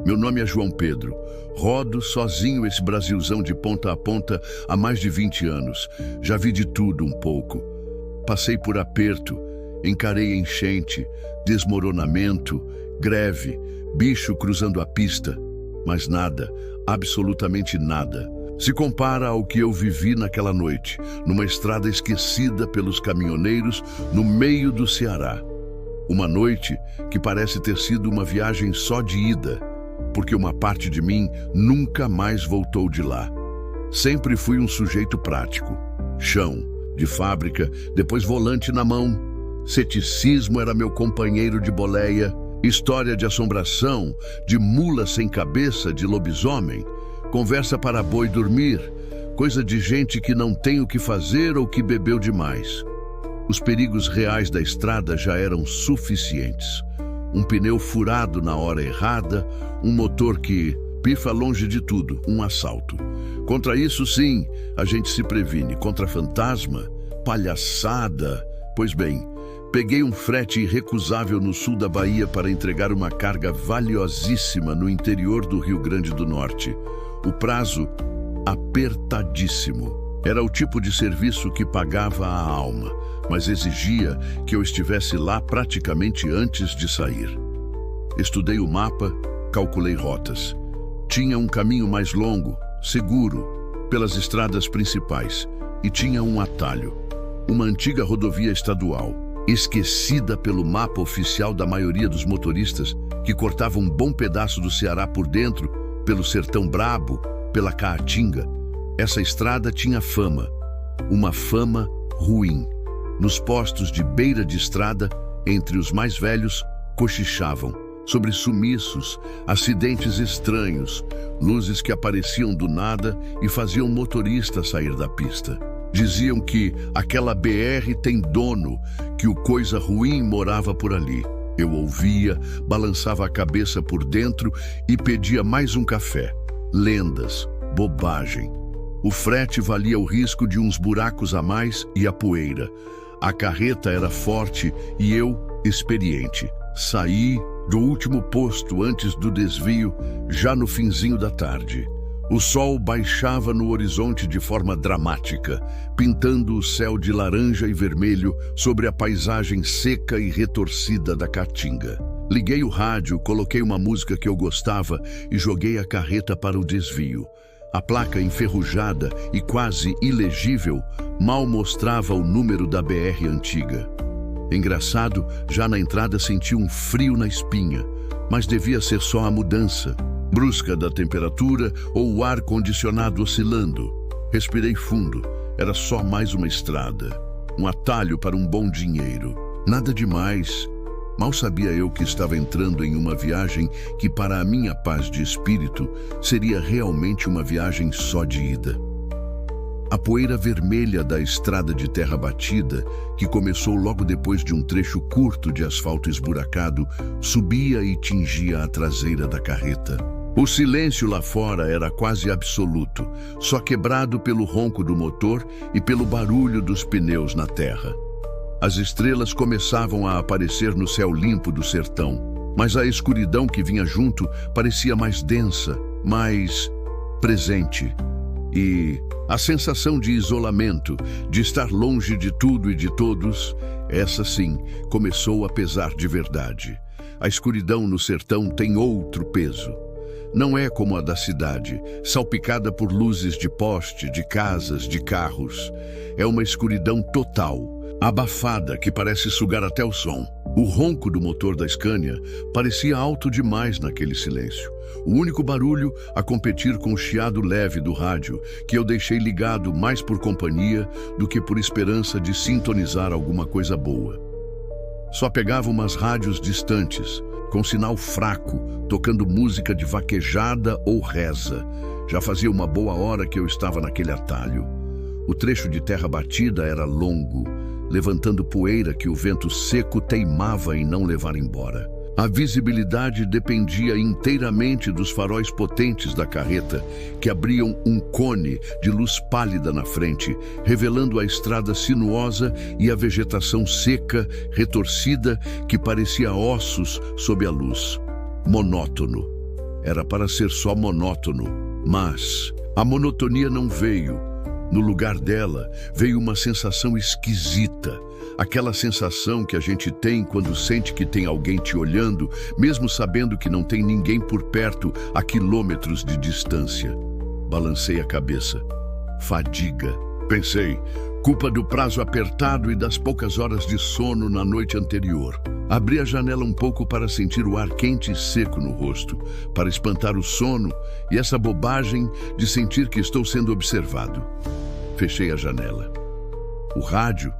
Meu nome é João Pedro. Rodo sozinho esse Brasilzão de ponta a ponta há mais de 20 anos. Já vi de tudo um pouco. Passei por aperto, encarei enchente, desmoronamento, greve, bicho cruzando a pista. Mas nada, absolutamente nada, se compara ao que eu vivi naquela noite, numa estrada esquecida pelos caminhoneiros no meio do Ceará. Uma noite que parece ter sido uma viagem só de ida, porque uma parte de mim nunca mais voltou de lá. Sempre fui um sujeito prático. Chão, de fábrica, depois volante na mão. Ceticismo era meu companheiro de boleia. História de assombração, de mula sem cabeça, de lobisomem. Conversa para boi dormir. Coisa de gente que não tem o que fazer ou que bebeu demais. Os perigos reais da estrada já eram suficientes. Um pneu furado na hora errada, um motor que pifa longe de tudo, um assalto. Contra isso, sim, a gente se previne. Contra fantasma, palhaçada. Pois bem, peguei um frete irrecusável no sul da Bahia para entregar uma carga valiosíssima no interior do Rio Grande do Norte. O prazo, apertadíssimo. Era o tipo de serviço que pagava a alma, mas exigia que eu estivesse lá praticamente antes de sair. Estudei o mapa, calculei rotas. Tinha um caminho mais longo, seguro, pelas estradas principais, e tinha um atalho, uma antiga rodovia estadual, esquecida pelo mapa oficial da maioria dos motoristas, que cortava um bom pedaço do Ceará por dentro, pelo Sertão Brabo, pela Caatinga. Essa estrada tinha fama, uma fama ruim. Nos postos de beira de estrada, entre os mais velhos, cochichavam sobre sumiços, acidentes estranhos, luzes que apareciam do nada e faziam o motorista sair da pista. Diziam que aquela BR tem dono, que o coisa ruim morava por ali. Eu ouvia, balançava a cabeça por dentro e pedia mais um café. Lendas, bobagem. O frete valia o risco de uns buracos a mais e a poeira. A carreta era forte e eu, experiente. Saí do último posto antes do desvio, já no finzinho da tarde. O sol baixava no horizonte de forma dramática, pintando o céu de laranja e vermelho sobre a paisagem seca e retorcida da Caatinga. Liguei o rádio, coloquei uma música que eu gostava e joguei a carreta para o desvio. A placa enferrujada e quase ilegível mal mostrava o número da BR antiga. Engraçado, já na entrada senti um frio na espinha, mas devia ser só a mudança brusca da temperatura ou o ar-condicionado oscilando. Respirei fundo, era só mais uma estrada, um atalho para um bom dinheiro. Nada demais. Mal sabia eu que estava entrando em uma viagem que, para a minha paz de espírito, seria realmente uma viagem só de ida. A poeira vermelha da estrada de terra batida, que começou logo depois de um trecho curto de asfalto esburacado, subia e tingia a traseira da carreta. O silêncio lá fora era quase absoluto, só quebrado pelo ronco do motor e pelo barulho dos pneus na terra. As estrelas começavam a aparecer no céu limpo do sertão, mas a escuridão que vinha junto parecia mais densa, mais presente. E a sensação de isolamento, de estar longe de tudo e de todos, essa sim, começou a pesar de verdade. A escuridão no sertão tem outro peso. Não é como a da cidade, salpicada por luzes de poste, de casas, de carros. É uma escuridão total, abafada, que parece sugar até o som. O ronco do motor da Scania parecia alto demais naquele silêncio. O único barulho a competir com o chiado leve do rádio, que eu deixei ligado mais por companhia do que por esperança de sintonizar alguma coisa boa. Só pegava umas rádios distantes, com sinal fraco, tocando música de vaquejada ou reza. Já fazia uma boa hora que eu estava naquele atalho. O trecho de terra batida era longo, levantando poeira que o vento seco teimava em não levar embora. A visibilidade dependia inteiramente dos faróis potentes da carreta, que abriam um cone de luz pálida na frente, revelando a estrada sinuosa e a vegetação seca, retorcida, que parecia ossos sob a luz. Monótono. Era para ser só monótono, mas a monotonia não veio. No lugar dela, veio uma sensação esquisita. Aquela sensação que a gente tem quando sente que tem alguém te olhando, mesmo sabendo que não tem ninguém por perto a quilômetros de distância. Balancei a cabeça. Fadiga. Pensei, culpa do prazo apertado e das poucas horas de sono na noite anterior. Abri a janela um pouco para sentir o ar quente e seco no rosto, para espantar o sono e essa bobagem de sentir que estou sendo observado. Fechei a janela. O rádio,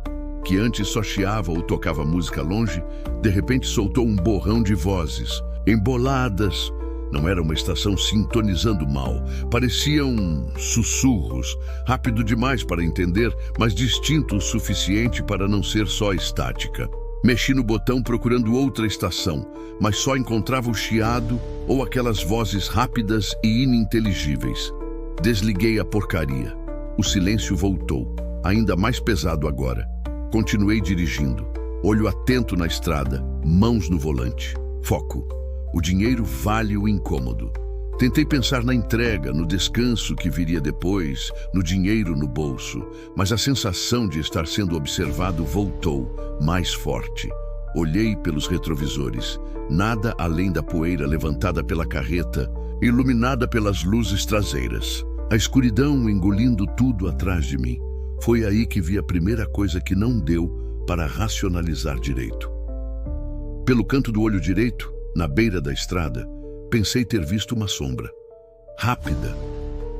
que antes só chiava ou tocava música longe, de repente soltou um borrão de vozes, emboladas. Não era uma estação sintonizando mal. Pareciam sussurros, rápido demais para entender, mas distinto o suficiente para não ser só estática. Mexi no botão procurando outra estação, mas só encontrava o chiado ou aquelas vozes rápidas e ininteligíveis. Desliguei a porcaria. O silêncio voltou, ainda mais pesado agora. Continuei dirigindo, olho atento na estrada, mãos no volante. Foco. O dinheiro vale o incômodo. Tentei pensar na entrega, no descanso que viria depois, no dinheiro no bolso, mas a sensação de estar sendo observado voltou, mais forte. Olhei pelos retrovisores, nada além da poeira levantada pela carreta, iluminada pelas luzes traseiras. A escuridão engolindo tudo atrás de mim. Foi aí que vi a primeira coisa que não deu para racionalizar direito. Pelo canto do olho direito, na beira da estrada, pensei ter visto uma sombra. Rápida,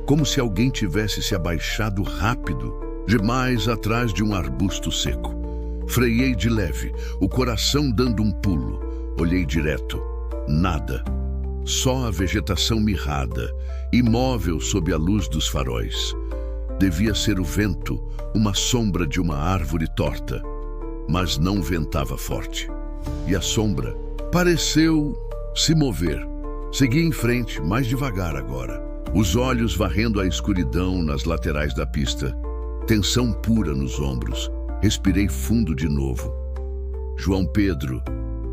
como se alguém tivesse se abaixado rápido, demais atrás de um arbusto seco. Freiei de leve, o coração dando um pulo. Olhei direto. Nada. Só a vegetação mirrada, imóvel sob a luz dos faróis. Devia ser o vento, uma sombra de uma árvore torta. Mas não ventava forte. E a sombra pareceu se mover. Segui em frente, mais devagar agora. Os olhos varrendo a escuridão nas laterais da pista. Tensão pura nos ombros. Respirei fundo de novo. João Pedro,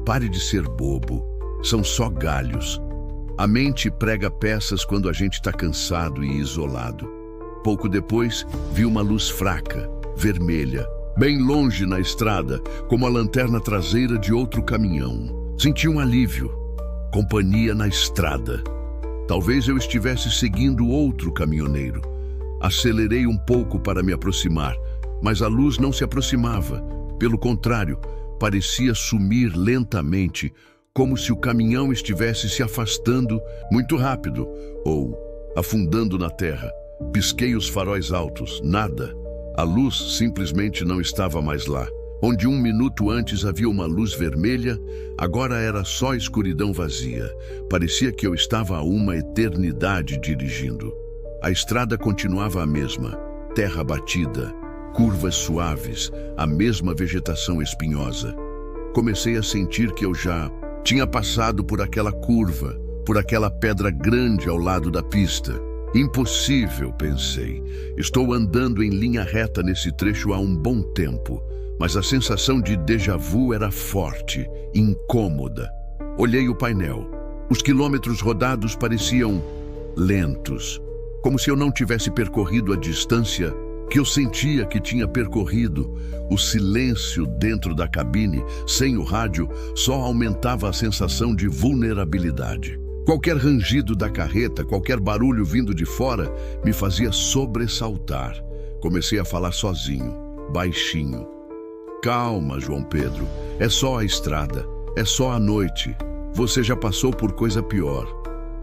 pare de ser bobo. São só galhos. A mente prega peças quando a gente está cansado e isolado. Pouco depois, vi uma luz fraca, vermelha, bem longe na estrada, como a lanterna traseira de outro caminhão. Senti um alívio. Companhia na estrada. Talvez eu estivesse seguindo outro caminhoneiro. Acelerei um pouco para me aproximar, mas a luz não se aproximava. Pelo contrário, parecia sumir lentamente, como se o caminhão estivesse se afastando muito rápido ou afundando na terra. Pisquei os faróis altos. Nada. A luz simplesmente não estava mais lá. Onde um minuto antes havia uma luz vermelha, agora era só escuridão vazia. Parecia que eu estava há uma eternidade dirigindo. A estrada continuava a mesma, terra batida, curvas suaves, a mesma vegetação espinhosa. Comecei a sentir que eu já tinha passado por aquela curva, por aquela pedra grande ao lado da pista. Impossível, pensei. Estou andando em linha reta nesse trecho há um bom tempo. Mas a sensação de déjà vu era forte, incômoda. Olhei o painel. Os quilômetros rodados pareciam lentos, como se eu não tivesse percorrido a distância que eu sentia que tinha percorrido. O silêncio dentro da cabine, sem o rádio, só aumentava a sensação de vulnerabilidade. Qualquer rangido da carreta, qualquer barulho vindo de fora, me fazia sobressaltar. Comecei a falar sozinho, baixinho. Calma, João Pedro. É só a estrada. É só a noite. Você já passou por coisa pior.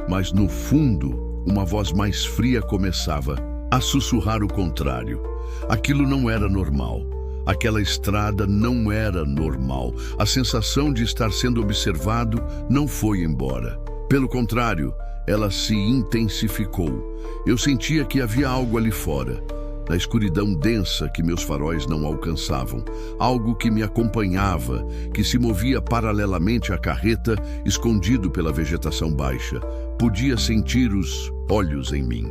Mas no fundo, uma voz mais fria começava a sussurrar o contrário. Aquilo não era normal. Aquela estrada não era normal. A sensação de estar sendo observado não foi embora. Pelo contrário, ela se intensificou. Eu sentia que havia algo ali fora. Na escuridão densa que meus faróis não alcançavam, algo que me acompanhava, que se movia paralelamente à carreta, escondido pela vegetação baixa. Podia sentir os olhos em mim.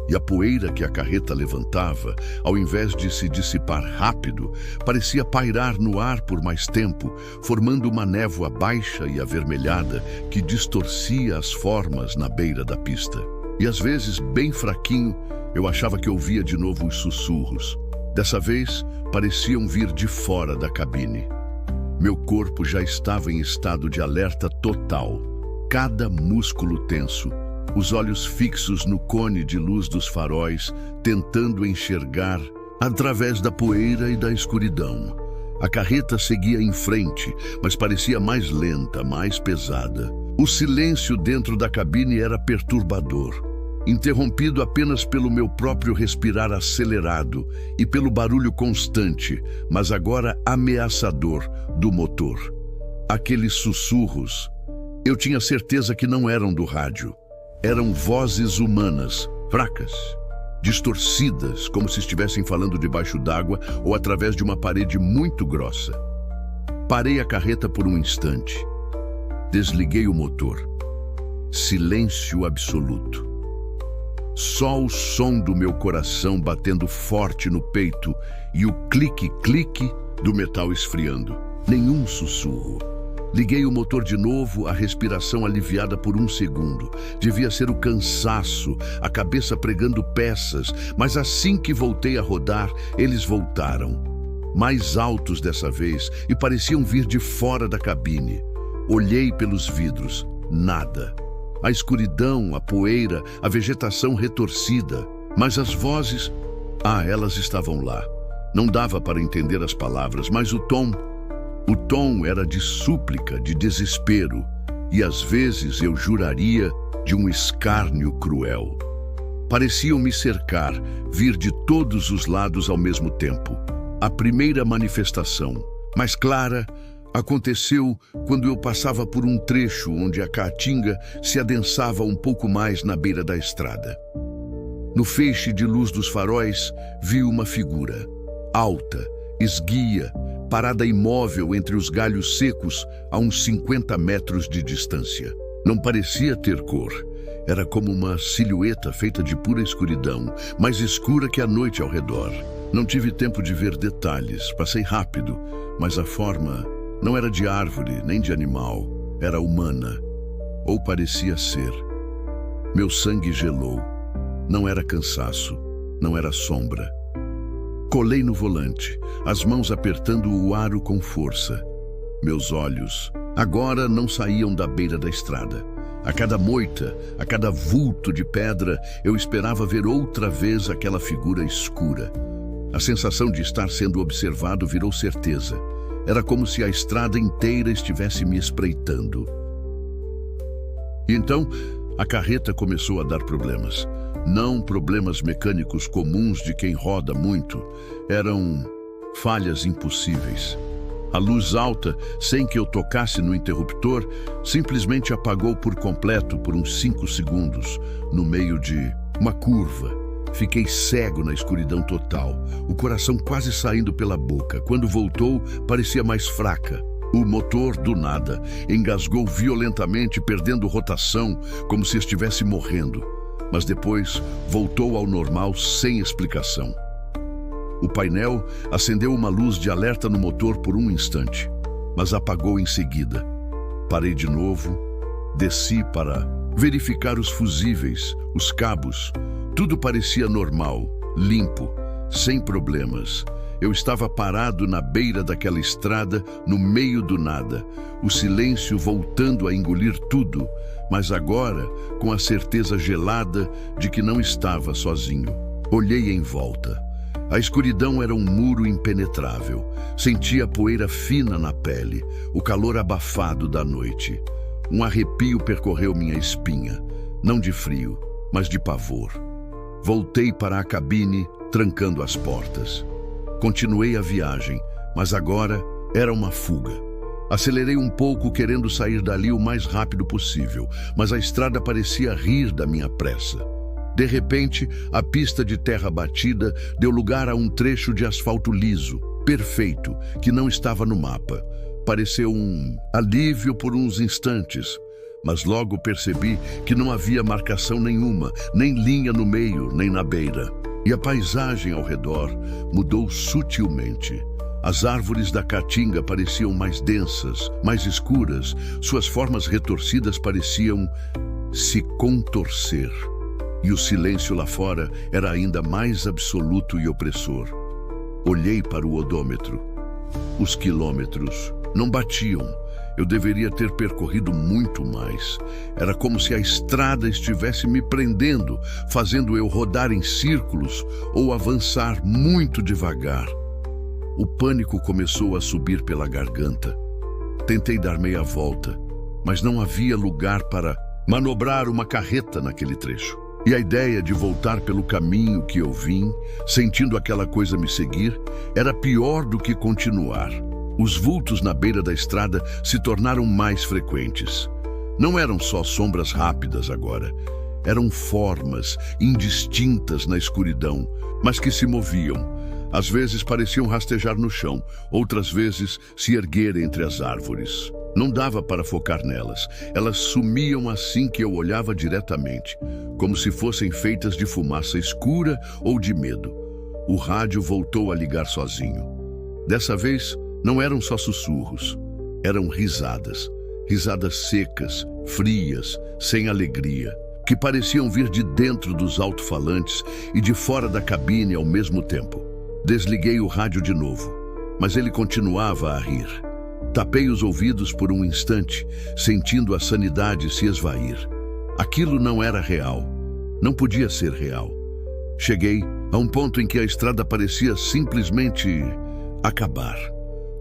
E a poeira que a carreta levantava, ao invés de se dissipar rápido, parecia pairar no ar por mais tempo, formando uma névoa baixa e avermelhada que distorcia as formas na beira da pista. E às vezes, bem fraquinho, eu achava que ouvia de novo os sussurros. Dessa vez, pareciam vir de fora da cabine. Meu corpo já estava em estado de alerta total, cada músculo tenso, os olhos fixos no cone de luz dos faróis, tentando enxergar através da poeira e da escuridão. A carreta seguia em frente, mas parecia mais lenta, mais pesada. O silêncio dentro da cabine era perturbador, interrompido apenas pelo meu próprio respirar acelerado e pelo barulho constante, mas agora ameaçador, do motor. Aqueles sussurros, eu tinha certeza que não eram do rádio. Eram vozes humanas, fracas, distorcidas, como se estivessem falando debaixo d'água ou através de uma parede muito grossa. Parei a carreta por um instante. Desliguei o motor. Silêncio absoluto. Só o som do meu coração batendo forte no peito e o clique-clique do metal esfriando. Nenhum sussurro. Liguei o motor de novo, a respiração aliviada por um segundo. Devia ser o cansaço, a cabeça pregando peças, mas assim que voltei a rodar, eles voltaram. Mais altos dessa vez e pareciam vir de fora da cabine. Olhei pelos vidros. Nada. A escuridão, a poeira, a vegetação retorcida. Mas as vozes... elas estavam lá. Não dava para entender as palavras, mas o tom era de súplica, de desespero. E às vezes eu juraria de um escárnio cruel. Pareciam me cercar, vir de todos os lados ao mesmo tempo. A primeira manifestação, mais clara, aconteceu quando eu passava por um trecho onde a caatinga se adensava um pouco mais na beira da estrada. No feixe de luz dos faróis, vi uma figura, alta, esguia, parada imóvel entre os galhos secos a uns 50 metros de distância. Não parecia ter cor. Era como uma silhueta feita de pura escuridão, mais escura que a noite ao redor. Não tive tempo de ver detalhes, passei rápido, mas a forma não era de árvore nem de animal, era humana, ou parecia ser. Meu sangue gelou. Não era cansaço, não era sombra. Colei no volante, as mãos apertando o aro com força. Meus olhos agora não saíam da beira da estrada. A cada moita, a cada vulto de pedra, eu esperava ver outra vez aquela figura escura. A sensação de estar sendo observado virou certeza. Era como se a estrada inteira estivesse me espreitando. E então, a carreta começou a dar problemas. Não problemas mecânicos comuns de quem roda muito. Eram falhas impossíveis. A luz alta, sem que eu tocasse no interruptor, simplesmente apagou por completo por uns 5 segundos, no meio de uma curva. Fiquei cego na escuridão total, o coração quase saindo pela boca. Quando voltou, parecia mais fraca. O motor, do nada, engasgou violentamente, perdendo rotação, como se estivesse morrendo. Mas depois voltou ao normal sem explicação. O painel acendeu uma luz de alerta no motor por um instante, mas apagou em seguida. Parei de novo, desci para verificar os fusíveis, os cabos. Tudo parecia normal, limpo, sem problemas. Eu estava parado na beira daquela estrada, no meio do nada, o silêncio voltando a engolir tudo, mas agora com a certeza gelada de que não estava sozinho. Olhei em volta. A escuridão era um muro impenetrável. Sentia a poeira fina na pele, o calor abafado da noite. Um arrepio percorreu minha espinha, não de frio, mas de pavor. Voltei para a cabine, trancando as portas. Continuei a viagem, mas agora era uma fuga. Acelerei um pouco, querendo sair dali o mais rápido possível, mas a estrada parecia rir da minha pressa. De repente, a pista de terra batida deu lugar a um trecho de asfalto liso, perfeito, que não estava no mapa. Pareceu um alívio por uns instantes, Mas logo percebi que não havia marcação nenhuma, nem linha no meio, nem na beira. E a paisagem ao redor mudou sutilmente. As árvores da caatinga pareciam mais densas, mais escuras. Suas formas retorcidas pareciam se contorcer. E o silêncio lá fora era ainda mais absoluto e opressor. Olhei para o odômetro. Os quilômetros não batiam. Eu deveria ter percorrido muito mais. Era como se a estrada estivesse me prendendo, fazendo eu rodar em círculos ou avançar muito devagar. O pânico começou a subir pela garganta. Tentei dar meia volta, mas não havia lugar para manobrar uma carreta naquele trecho. E a ideia de voltar pelo caminho que eu vim, sentindo aquela coisa me seguir, era pior do que continuar. Os vultos na beira da estrada se tornaram mais frequentes. Não eram só sombras rápidas agora. Eram formas indistintas na escuridão, mas que se moviam. Às vezes pareciam rastejar no chão, outras vezes se erguer entre as árvores. Não dava para focar nelas. Elas sumiam assim que eu olhava diretamente, como se fossem feitas de fumaça escura ou de medo. O rádio voltou a ligar sozinho. Dessa vez, não eram só sussurros, eram risadas. Risadas secas, frias, sem alegria, que pareciam vir de dentro dos alto-falantes e de fora da cabine ao mesmo tempo. Desliguei o rádio de novo, mas ele continuava a rir. Tapei os ouvidos por um instante, sentindo a sanidade se esvair. Aquilo não era real. Não podia ser real. Cheguei a um ponto em que a estrada parecia simplesmente acabar.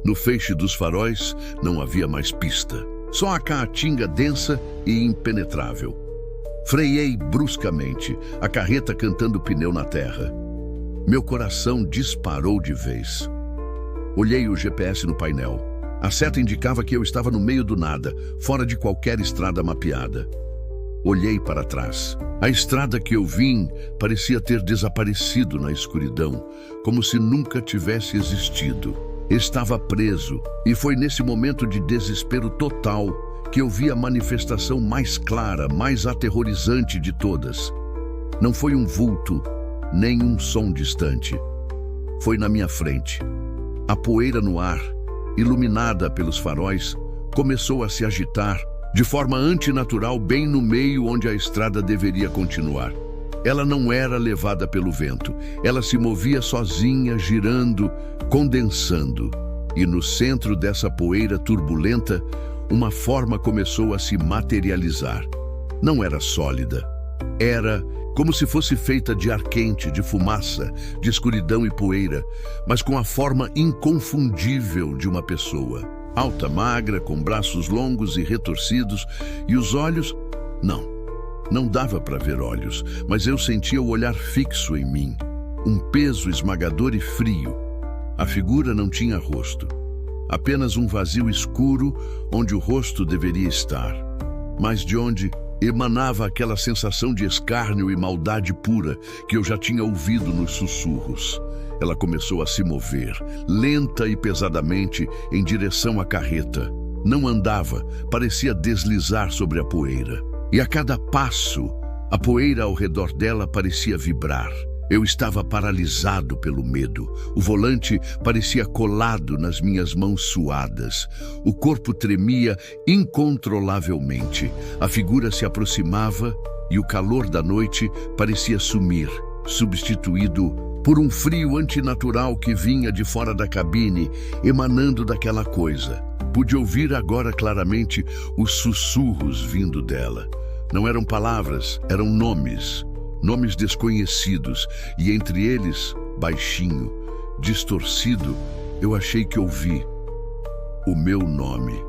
No feixe dos faróis não havia mais pista. Só a caatinga densa e impenetrável. Freiei bruscamente, a carreta cantando pneu na terra. Meu coração disparou de vez. Olhei o GPS no painel. A seta indicava que eu estava no meio do nada, fora de qualquer estrada mapeada. Olhei para trás. A estrada que eu vim parecia ter desaparecido na escuridão, como se nunca tivesse existido. Estava preso, e foi nesse momento de desespero total que eu vi a manifestação mais clara, mais aterrorizante de todas. Não foi um vulto, nem um som distante. Foi na minha frente. A poeira no ar, iluminada pelos faróis, começou a se agitar de forma antinatural bem no meio onde a estrada deveria continuar. Ela não era levada pelo vento. Ela se movia sozinha, girando, condensando. E no centro dessa poeira turbulenta, uma forma começou a se materializar. Não era sólida. Era como se fosse feita de ar quente, de fumaça, de escuridão e poeira, mas com a forma inconfundível de uma pessoa. Alta, magra, com braços longos e retorcidos, e os olhos... Não dava para ver olhos, mas eu sentia o olhar fixo em mim. Um peso esmagador e frio. A figura não tinha rosto. Apenas um vazio escuro onde o rosto deveria estar. Mas de onde emanava aquela sensação de escárnio e maldade pura que eu já tinha ouvido nos sussurros. Ela começou a se mover, lenta e pesadamente, em direção à carreta. Não andava, parecia deslizar sobre a poeira. E a cada passo, a poeira ao redor dela parecia vibrar. Eu estava paralisado pelo medo. O volante parecia colado nas minhas mãos suadas. O corpo tremia incontrolavelmente. A figura se aproximava e o calor da noite parecia sumir, substituído por um frio antinatural que vinha de fora da cabine, emanando daquela coisa. Pude ouvir agora claramente os sussurros vindo dela. Não eram palavras, eram nomes. Nomes desconhecidos, e entre eles, baixinho, distorcido, eu achei que ouvi o meu nome.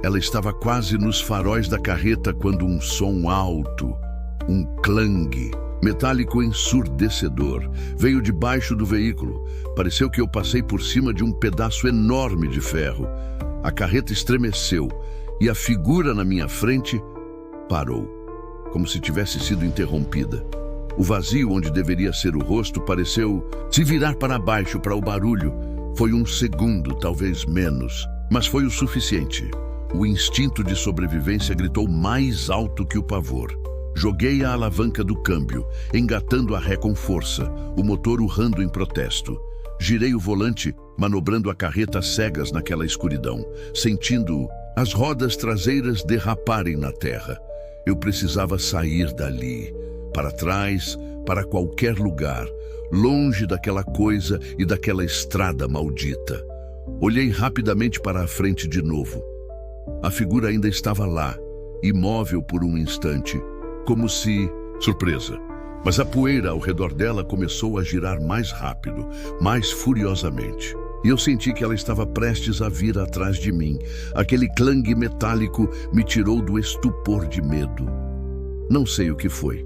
Ela estava quase nos faróis da carreta quando um som alto, um clangue, metálico ensurdecedor, veio debaixo do veículo. Pareceu que eu passei por cima de um pedaço enorme de ferro. A carreta estremeceu, e a figura na minha frente parou, como se tivesse sido interrompida. O vazio onde deveria ser o rosto pareceu se virar para baixo para o barulho. Foi um segundo, talvez menos, mas foi o suficiente. O instinto de sobrevivência gritou mais alto que o pavor. Joguei a alavanca do câmbio, engatando a ré com força, o motor urrando em protesto. Girei o volante, manobrando a carreta às cegas naquela escuridão, sentindo as rodas traseiras derraparem na terra. Eu precisava sair dali, para trás, para qualquer lugar, longe daquela coisa e daquela estrada maldita. Olhei rapidamente para a frente de novo. A figura ainda estava lá, imóvel por um instante, como se... Surpresa! Mas a poeira ao redor dela começou a girar mais rápido, mais furiosamente. E eu senti que ela estava prestes a vir atrás de mim. Aquele clangue metálico me tirou do estupor de medo. Não sei o que foi.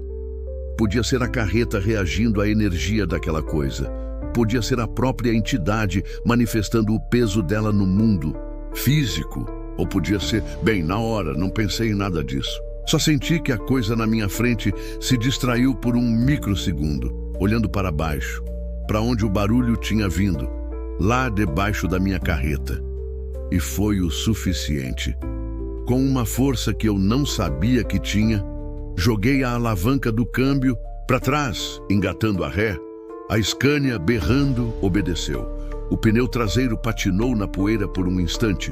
Podia ser a carreta reagindo à energia daquela coisa. Podia ser a própria entidade manifestando o peso dela no mundo físico. Ou podia ser... Bem, na hora, não pensei em nada disso. Só senti que a coisa na minha frente se distraiu por um microsegundo, olhando para baixo, para onde o barulho tinha vindo, lá debaixo da minha carreta. E foi o suficiente. Com uma força que eu não sabia que tinha, joguei a alavanca do câmbio para trás, engatando a ré. A Scania, berrando, obedeceu. O pneu traseiro patinou na poeira por um instante,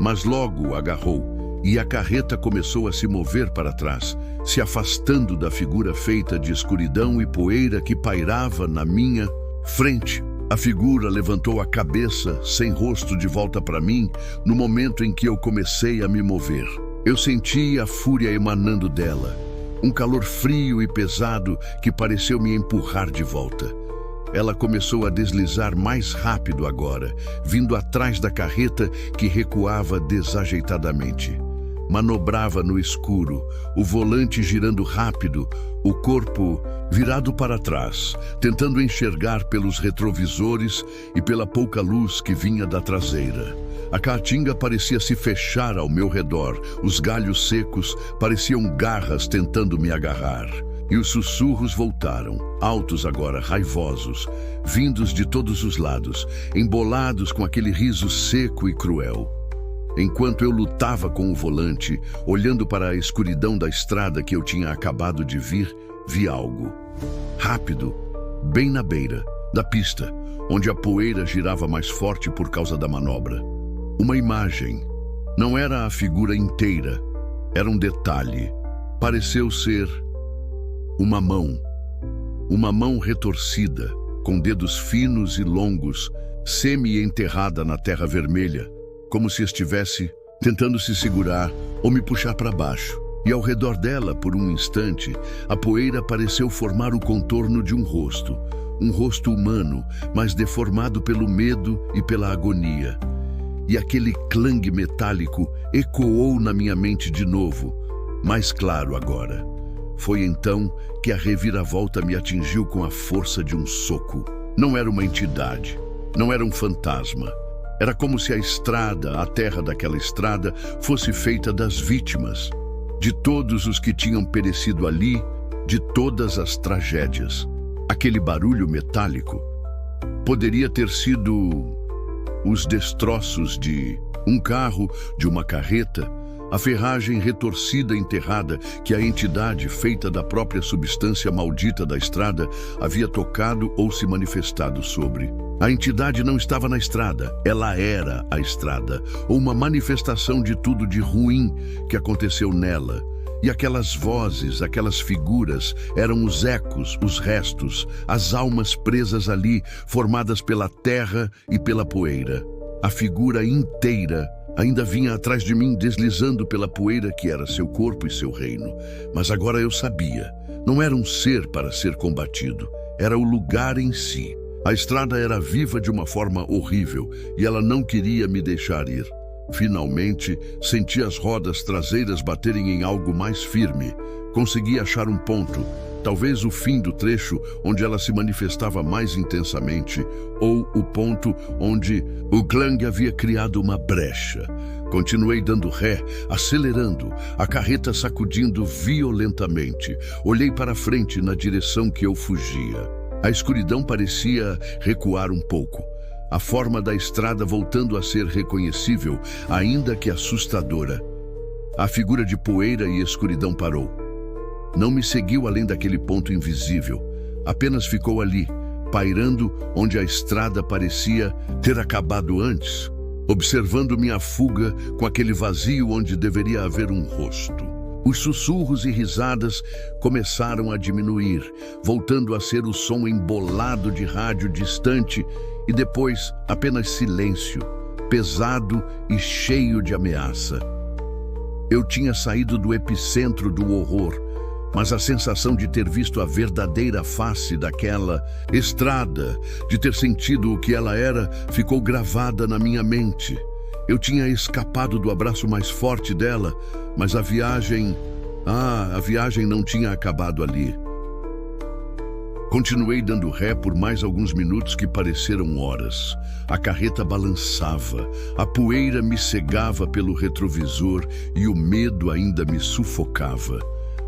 mas logo agarrou, e a carreta começou a se mover para trás, se afastando da figura feita de escuridão e poeira que pairava na minha frente. A figura levantou a cabeça, sem rosto, de volta para mim, no momento em que eu comecei a me mover. Eu senti a fúria emanando dela, um calor frio e pesado que pareceu me empurrar de volta. Ela começou a deslizar mais rápido agora, vindo atrás da carreta que recuava desajeitadamente. Manobrava no escuro, o volante girando rápido, o corpo virado para trás, tentando enxergar pelos retrovisores e pela pouca luz que vinha da traseira. A caatinga parecia se fechar ao meu redor, os galhos secos pareciam garras tentando me agarrar. E os sussurros voltaram, altos agora, raivosos, vindos de todos os lados, embolados com aquele riso seco e cruel. Enquanto eu lutava com o volante, olhando para a escuridão da estrada que eu tinha acabado de vir, vi algo. Rápido, bem na beira da pista, onde a poeira girava mais forte por causa da manobra. Uma imagem. Não era a figura inteira, era um detalhe. Pareceu ser... uma mão retorcida, com dedos finos e longos, semi-enterrada na terra vermelha, como se estivesse tentando se segurar ou me puxar para baixo. E ao redor dela, por um instante, a poeira pareceu formar o contorno de um rosto humano, mas deformado pelo medo e pela agonia. E aquele clangue metálico ecoou na minha mente de novo, mais claro agora. Foi então que a reviravolta me atingiu com a força de um soco. Não era uma entidade, não era um fantasma. Era como se a estrada, a terra daquela estrada, fosse feita das vítimas, de todos os que tinham perecido ali, de todas as tragédias. Aquele barulho metálico poderia ter sido os destroços de um carro, de uma carreta, a ferragem retorcida enterrada que a entidade feita da própria substância maldita da estrada havia tocado ou se manifestado sobre. A entidade não estava na estrada, ela era a estrada, ou uma manifestação de tudo de ruim que aconteceu nela. E aquelas vozes, aquelas figuras, eram os ecos, os restos, as almas presas ali, formadas pela terra e pela poeira. A figura inteira ainda vinha atrás de mim, deslizando pela poeira que era seu corpo e seu reino. Mas agora eu sabia, não era um ser para ser combatido, era o lugar em si. A estrada era viva de uma forma horrível e ela não queria me deixar ir. Finalmente, senti as rodas traseiras baterem em algo mais firme. Consegui achar um ponto, talvez o fim do trecho onde ela se manifestava mais intensamente, ou o ponto onde o clangue havia criado uma brecha. Continuei dando ré, acelerando, a carreta sacudindo violentamente. Olhei para frente na direção que eu fugia. A escuridão parecia recuar um pouco. a forma da estrada voltando a ser reconhecível, ainda que assustadora. A figura de poeira e escuridão parou. Não me seguiu além daquele ponto invisível, apenas ficou ali, pairando onde a estrada parecia ter acabado antes, observando minha fuga com aquele vazio onde deveria haver um rosto. Os sussurros e risadas começaram a diminuir, voltando a ser o som embolado de rádio distante e depois apenas silêncio, pesado e cheio de ameaça. Eu tinha saído do epicentro do horror, mas a sensação de ter visto a verdadeira face daquela estrada, de ter sentido o que ela era, ficou gravada na minha mente. Eu tinha escapado do abraço mais forte dela, mas a viagem não tinha acabado ali. Continuei dando ré por mais alguns minutos que pareceram horas. A carreta balançava, a poeira me cegava pelo retrovisor e o medo ainda me sufocava.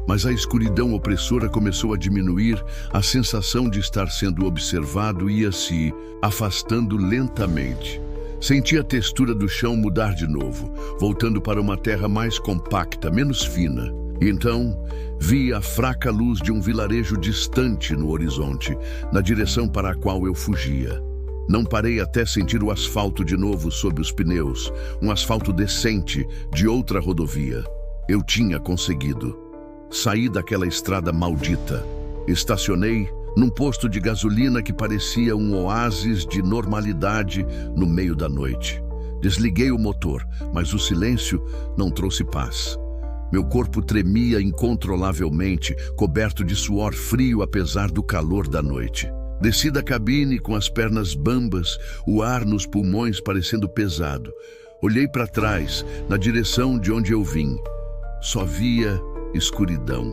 Mas a escuridão opressora começou a diminuir, a sensação de estar sendo observado ia se afastando lentamente. Senti a textura do chão mudar de novo, voltando para uma terra mais compacta, menos fina. E então, vi a fraca luz de um vilarejo distante no horizonte, na direção para a qual eu fugia. Não parei até sentir o asfalto de novo sob os pneus, um asfalto decente de outra rodovia. Eu tinha conseguido. Saí daquela estrada maldita. Estacionei num posto de gasolina que parecia um oásis de normalidade no meio da noite. Desliguei o motor, mas o silêncio não trouxe paz. Meu corpo tremia incontrolavelmente, coberto de suor frio apesar do calor da noite. Desci da cabine com as pernas bambas, o ar nos pulmões parecendo pesado. Olhei para trás, na direção de onde eu vim. Só via escuridão.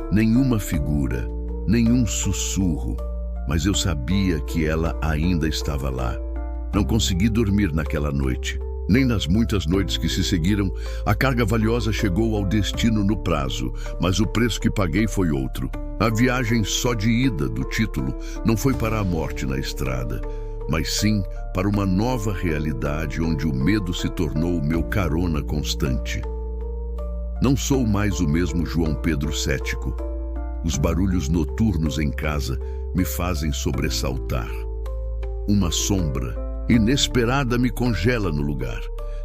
Nenhuma figura, nenhum sussurro, mas eu sabia que ela ainda estava lá. Não consegui dormir naquela noite, nem nas muitas noites que se seguiram. A carga valiosa chegou ao destino no prazo, mas o preço que paguei foi outro. A viagem só de ida do título não foi para a morte na estrada, mas sim para uma nova realidade onde o medo se tornou o meu carona constante. Não sou mais o mesmo João Pedro cético. Os barulhos noturnos em casa me fazem sobressaltar. Uma sombra inesperada me congela no lugar.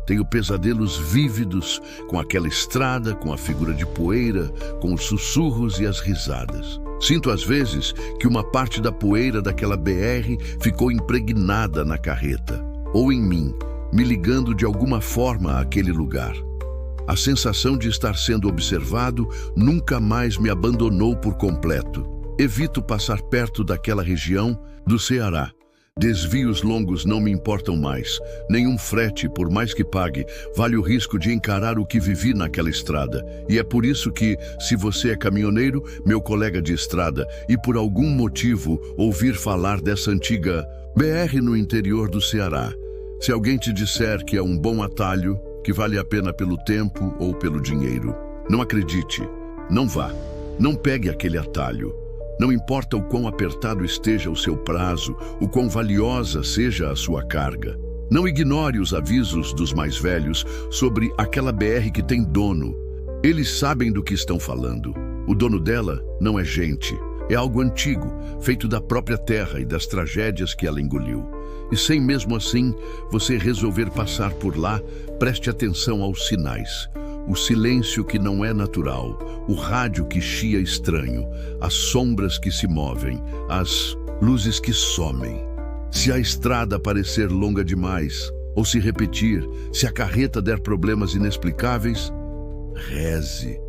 Tenho pesadelos vívidos com aquela estrada, com a figura de poeira, com os sussurros e as risadas. Sinto às vezes que uma parte da poeira daquela BR ficou impregnada na carreta, ou em mim, me ligando de alguma forma àquele lugar. A sensação de estar sendo observado nunca mais me abandonou por completo. Evito passar perto daquela região do Ceará. Desvios longos não me importam mais. Nenhum frete, por mais que pague, vale o risco de encarar o que vivi naquela estrada. E é por isso que, se você é caminhoneiro, meu colega de estrada, e por algum motivo ouvir falar dessa antiga BR no interior do Ceará, se alguém te disser que é um bom atalho, que vale a pena pelo tempo ou pelo dinheiro, não acredite, não vá, não pegue aquele atalho. Não importa o quão apertado esteja o seu prazo, o quão valiosa seja a sua carga. Não ignore os avisos dos mais velhos sobre aquela BR que tem dono. Eles sabem do que estão falando. O dono dela não é gente, é algo antigo, feito da própria terra e das tragédias que ela engoliu. E sem mesmo assim você resolver passar por lá, preste atenção aos sinais. O silêncio que não é natural, o rádio que chia estranho, as sombras que se movem, as luzes que somem. Se a estrada parecer longa demais, ou se repetir, se a carreta der problemas inexplicáveis, reze.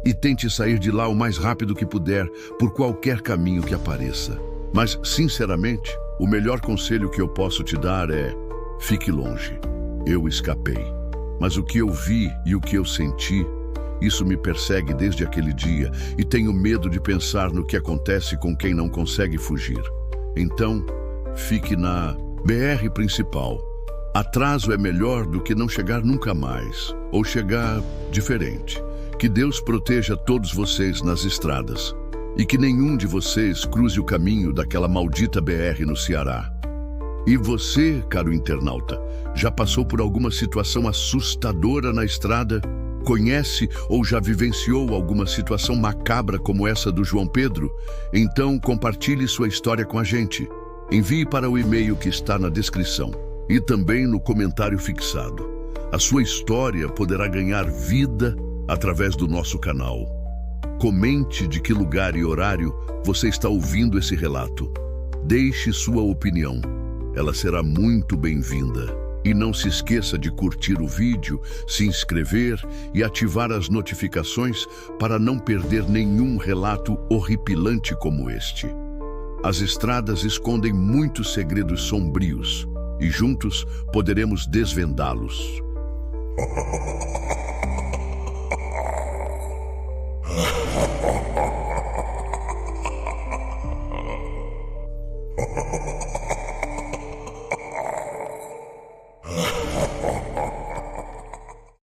E tente sair de lá o mais rápido que puder, por qualquer caminho que apareça. Mas, sinceramente, o melhor conselho que eu posso te dar é: fique longe. Eu escapei. Mas o que eu vi e o que eu senti, isso me persegue desde aquele dia e tenho medo de pensar no que acontece com quem não consegue fugir. Então, fique na BR principal. Atraso é melhor do que não chegar nunca mais, ou chegar diferente. Que Deus proteja todos vocês nas estradas e que nenhum de vocês cruze o caminho daquela maldita BR no Ceará. E você, caro internauta, já passou por alguma situação assustadora na estrada? Conhece ou já vivenciou alguma situação macabra como essa do João Pedro? Então compartilhe sua história com a gente. Envie para o e-mail que está na descrição e também no comentário fixado. A sua história poderá ganhar vida através do nosso canal. Comente de que lugar e horário você está ouvindo esse relato. Deixe sua opinião. Ela será muito bem-vinda. E não se esqueça de curtir o vídeo, se inscrever e ativar as notificações para não perder nenhum relato horripilante como este. As estradas escondem muitos segredos sombrios e juntos poderemos desvendá-los.